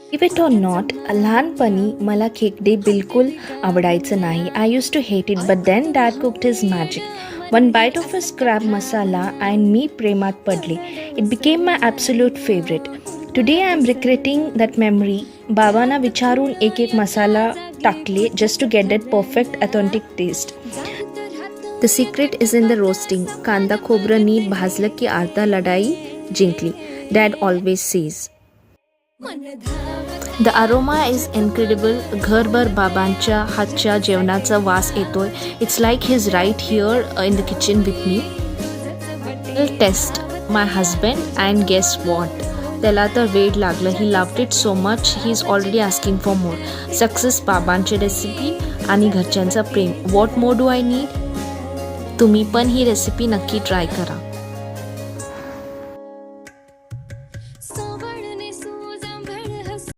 Believe it or not, लहानपणी मला खेकडे बिलकुल आवडायचं नाही. I used to hate it, but then dad cooked his magic. One bite of his crab masala and मी प्रेमात पडले. It became my absolute favorite. Today I am regretting that memory. बाबांना विचारून एक मसाला टाकले just to get that perfect authentic taste. The secret is in the roasting. कांदा खोबरं नीट भाजलं की अर्धा लढाई जिंकली. Dad always says. The aroma is incredible. घरभर बाबांच्या हातच्या जेवणाचा वास येतोय. It's like he's right here in the kitchen with me. I'll test my husband and guess what? त्याला तर वेड लागलं. He loved it so much. He's already asking for more. Success बाबांची रेसिपी आणि घरच्यांचा प्रेम. What more do I need? तुम्ही पण ही recipe नक्की ट्राय करा.